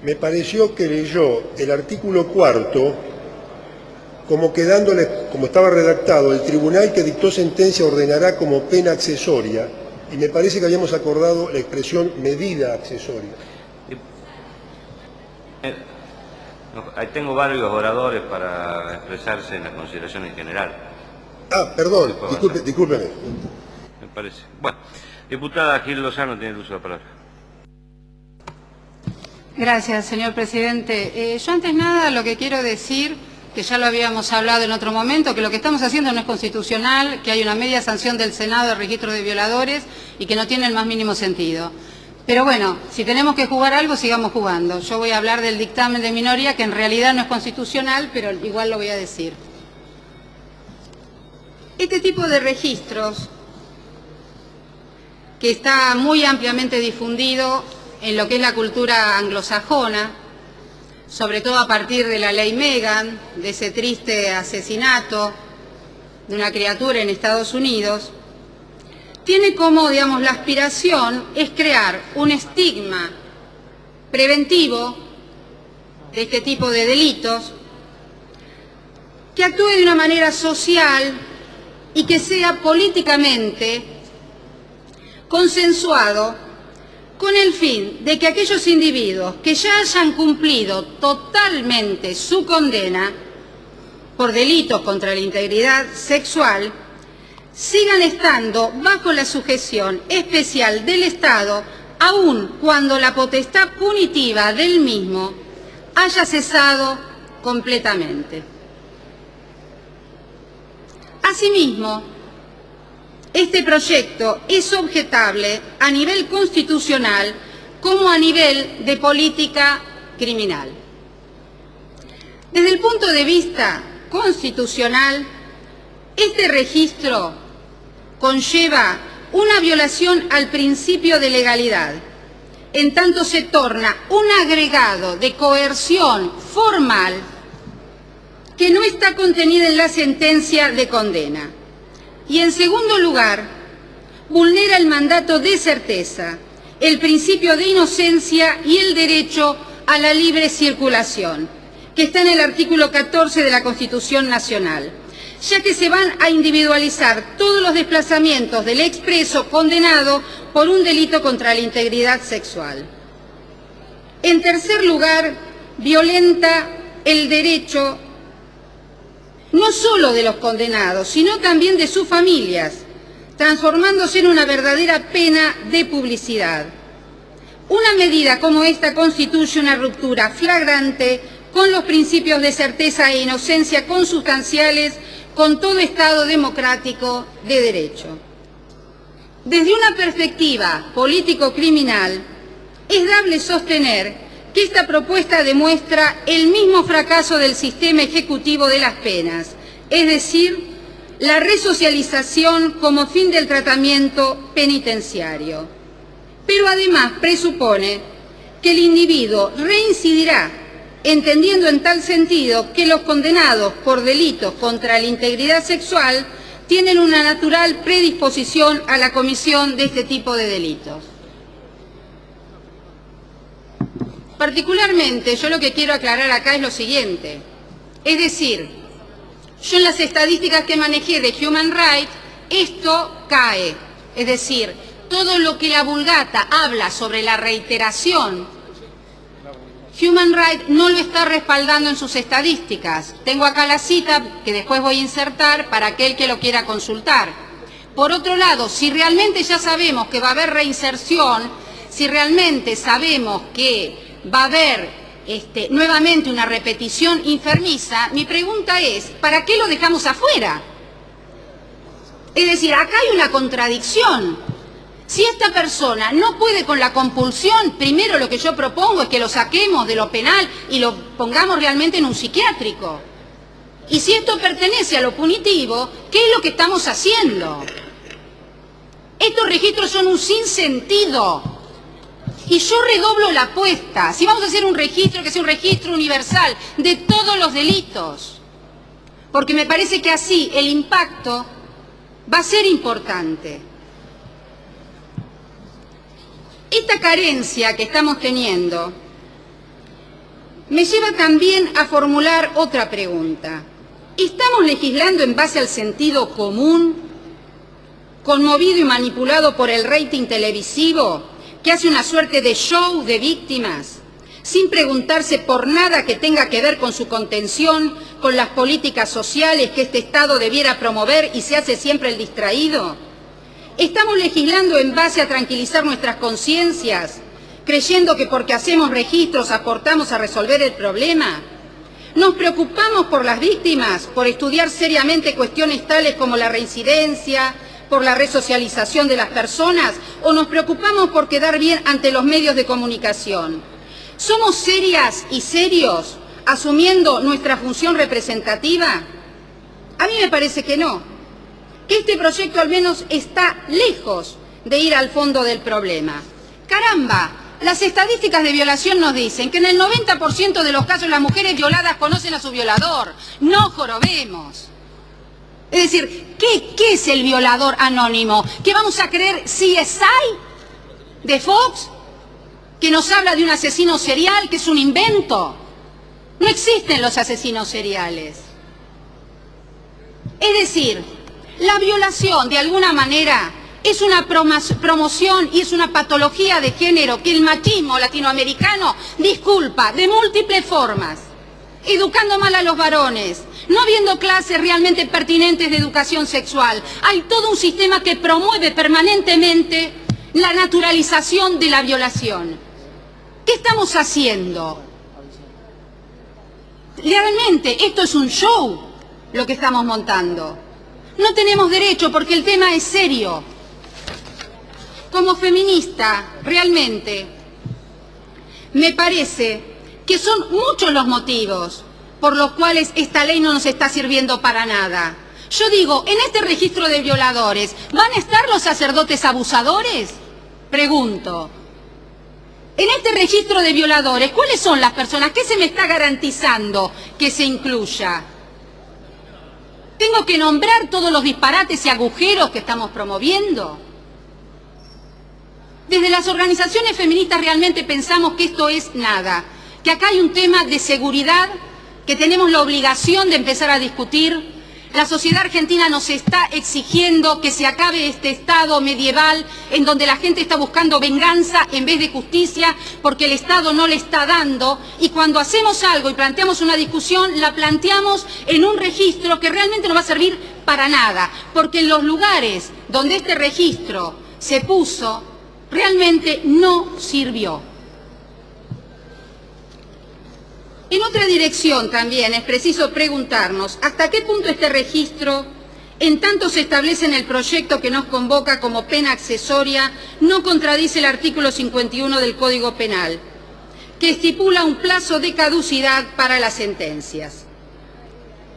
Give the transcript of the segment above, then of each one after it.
me pareció que leyó el artículo 4 como quedándole, como estaba redactado, el tribunal que dictó sentencia ordenará como pena accesoria, y me parece que habíamos acordado la expresión medida accesoria. Ahí tengo varios oradores para expresarse en la consideración en general. Ah, perdón, discúlpeme. Me parece. Bueno, diputada Gil Lozano tiene el uso de la palabra. Gracias, señor presidente. Yo antes nada lo que quiero decir, que ya lo habíamos hablado en otro momento, que lo que estamos haciendo no es constitucional, que hay una media sanción del Senado de registro de violadores y que no tiene el más mínimo sentido. Pero bueno, si tenemos que jugar algo, sigamos jugando. Yo voy a hablar del dictamen de minoría, que en realidad no es constitucional, pero igual lo voy a decir. Este tipo de registros, que está muy ampliamente difundido en lo que es la cultura anglosajona, sobre todo a partir de la ley Megan, de ese triste asesinato de una criatura en Estados Unidos, tiene como, digamos, la aspiración es crear un estigma preventivo de este tipo de delitos que actúe de una manera social y que sea políticamente consensuado con el fin de que aquellos individuos que ya hayan cumplido totalmente su condena por delitos contra la integridad sexual sigan estando bajo la sujeción especial del Estado, aun cuando la potestad punitiva del mismo haya cesado completamente. Asimismo, este proyecto es objetable a nivel constitucional como a nivel de política criminal. Desde el punto de vista constitucional, este registro conlleva una violación al principio de legalidad, en tanto se torna un agregado de coerción formal que no está contenida en la sentencia de condena. Y en segundo lugar, vulnera el mandato de certeza, el principio de inocencia y el derecho a la libre circulación, que está en el artículo 14 de la Constitución Nacional, ya que se van a individualizar todos los desplazamientos del expreso condenado por un delito contra la integridad sexual. En tercer lugar, violenta el derecho no solo de los condenados, sino también de sus familias, transformándose en una verdadera pena de publicidad. Una medida como esta constituye una ruptura flagrante con los principios de certeza e inocencia consustanciales con todo Estado democrático de derecho. Desde una perspectiva político-criminal, es dable sostener que esta propuesta demuestra el mismo fracaso del sistema ejecutivo de las penas, es decir, la resocialización como fin del tratamiento penitenciario. Pero además presupone que el individuo reincidirá, entendiendo en tal sentido que los condenados por delitos contra la integridad sexual tienen una natural predisposición a la comisión de este tipo de delitos. Particularmente, yo lo que quiero aclarar acá es lo siguiente, es decir, yo en las estadísticas que manejé de Human Rights, esto cae, es decir, todo lo que la Vulgata habla sobre la reiteración, Human Rights no lo está respaldando en sus estadísticas. Tengo acá la cita que después voy a insertar para aquel que lo quiera consultar. Por otro lado, si realmente ya sabemos que va a haber reinserción, si realmente sabemos que va a haber nuevamente una repetición enfermiza, mi pregunta es, ¿para qué lo dejamos afuera? Es decir, acá hay una contradicción. Si esta persona no puede con la compulsión, primero lo que yo propongo es que lo saquemos de lo penal y lo pongamos realmente en un psiquiátrico. Y si esto pertenece a lo punitivo, ¿qué es lo que estamos haciendo? Estos registros son un sinsentido. Y yo redoblo la apuesta. Si vamos a hacer un registro, que sea un registro universal de todos los delitos. Porque me parece que así el impacto va a ser importante. Esta carencia que estamos teniendo me lleva también a formular otra pregunta. ¿Estamos legislando en base al sentido común, conmovido y manipulado por el rating televisivo, que hace una suerte de show de víctimas, sin preguntarse por nada que tenga que ver con su contención, con las políticas sociales que este Estado debiera promover y se hace siempre el distraído? ¿Estamos legislando en base a tranquilizar nuestras conciencias, creyendo que porque hacemos registros aportamos a resolver el problema? ¿Nos preocupamos por las víctimas, por estudiar seriamente cuestiones tales como la reincidencia, por la resocialización de las personas, o nos preocupamos por quedar bien ante los medios de comunicación? ¿Somos serias y serios asumiendo nuestra función representativa? A mí me parece que no, que este proyecto al menos está lejos de ir al fondo del problema. ¡Caramba! Las estadísticas de violación nos dicen que en el 90% de los casos las mujeres violadas conocen a su violador. No jorobemos. Es decir, ¿qué es el violador anónimo? ¿Que vamos a creer CSI de Fox? ¿Que nos habla de un asesino serial, que es un invento? No existen los asesinos seriales. Es decir, la violación de alguna manera es una promoción y es una patología de género que el machismo latinoamericano disculpa de múltiples formas, educando mal a los varones, no habiendo clases realmente pertinentes de educación sexual. Hay todo un sistema que promueve permanentemente la naturalización de la violación. ¿Qué estamos haciendo? Realmente esto es un show lo que estamos montando. No tenemos derecho porque el tema es serio. Como feminista, realmente, me parece que son muchos los motivos por los cuales esta ley no nos está sirviendo para nada. Yo digo, en este registro de violadores, ¿van a estar los sacerdotes abusadores? Pregunto. En este registro de violadores, ¿cuáles son las personas? ¿Qué se me está garantizando que se incluya? ¿Tengo que nombrar todos los disparates y agujeros que estamos promoviendo? Desde las organizaciones feministas realmente pensamos que esto es nada, que acá hay un tema de seguridad que tenemos la obligación de empezar a discutir. La sociedad argentina nos está exigiendo que se acabe este Estado medieval en donde la gente está buscando venganza en vez de justicia porque el Estado no le está dando, y cuando hacemos algo y planteamos una discusión, la planteamos en un registro que realmente no va a servir para nada, porque en los lugares donde este registro se puso, realmente no sirvió. En otra dirección también es preciso preguntarnos hasta qué punto este registro, en tanto se establece en el proyecto que nos convoca como pena accesoria, no contradice el artículo 51 del Código Penal, que estipula un plazo de caducidad para las sentencias.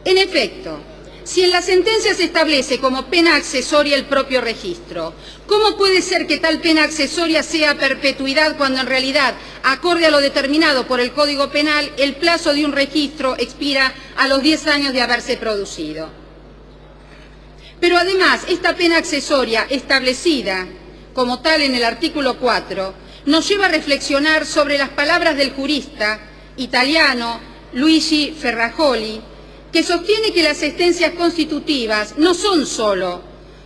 En efecto, si en la sentencia se establece como pena accesoria el propio registro, ¿cómo puede ser que tal pena accesoria sea a perpetuidad cuando en realidad, acorde a lo determinado por el Código Penal, el plazo de un registro expira a los 10 años de haberse producido? Pero además, esta pena accesoria establecida como tal en el artículo 4 nos lleva a reflexionar sobre las palabras del jurista italiano Luigi Ferrajoli, que sostiene que las sentencias constitutivas no son solo,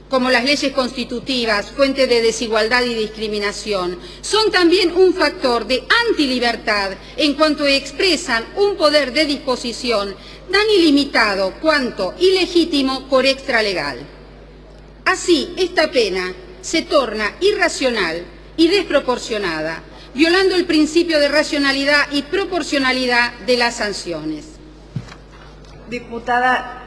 como las leyes constitutivas, fuente de desigualdad y discriminación, son también un factor de antilibertad en cuanto expresan un poder de disposición tan ilimitado cuanto ilegítimo por extralegal. Así, esta pena se torna irracional y desproporcionada, violando el principio de racionalidad y proporcionalidad de las sanciones. Diputada,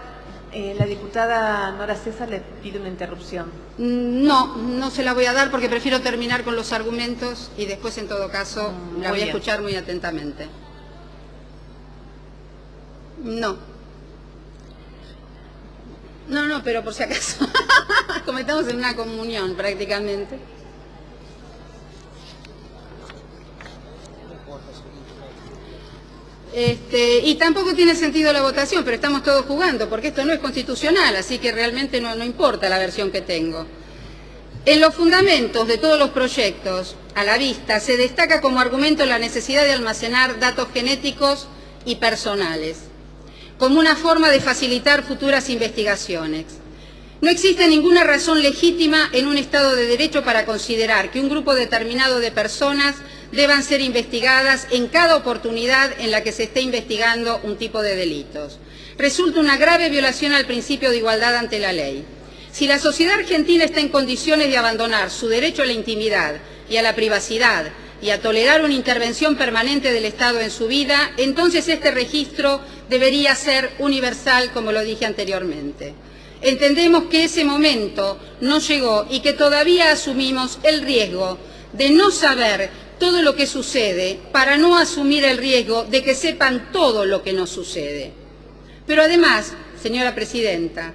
la diputada Nora César le pide una interrupción. No se la voy a dar porque prefiero terminar con los argumentos y después, en todo caso, la voy a escuchar muy atentamente. No, pero por si acaso, como estamos en una comunión prácticamente. Y tampoco tiene sentido la votación, pero estamos todos jugando, porque esto no es constitucional, así que realmente no importa la versión que tengo. En los fundamentos de todos los proyectos, a la vista, se destaca como argumento la necesidad de almacenar datos genéticos y personales, como una forma de facilitar futuras investigaciones. No existe ninguna razón legítima en un Estado de Derecho para considerar que un grupo determinado de personas deban ser investigadas en cada oportunidad en la que se esté investigando un tipo de delitos. Resulta una grave violación al principio de igualdad ante la ley. Si la sociedad argentina está en condiciones de abandonar su derecho a la intimidad y a la privacidad y a tolerar una intervención permanente del Estado en su vida, entonces este registro debería ser universal, como lo dije anteriormente. Entendemos que ese momento no llegó y que todavía asumimos el riesgo de no saber todo lo que sucede para no asumir el riesgo de que sepan todo lo que nos sucede. Pero además, señora Presidenta,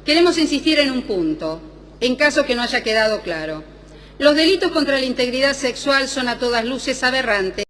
queremos insistir en un punto, en caso que no haya quedado claro. Los delitos contra la integridad sexual son a todas luces aberrantes.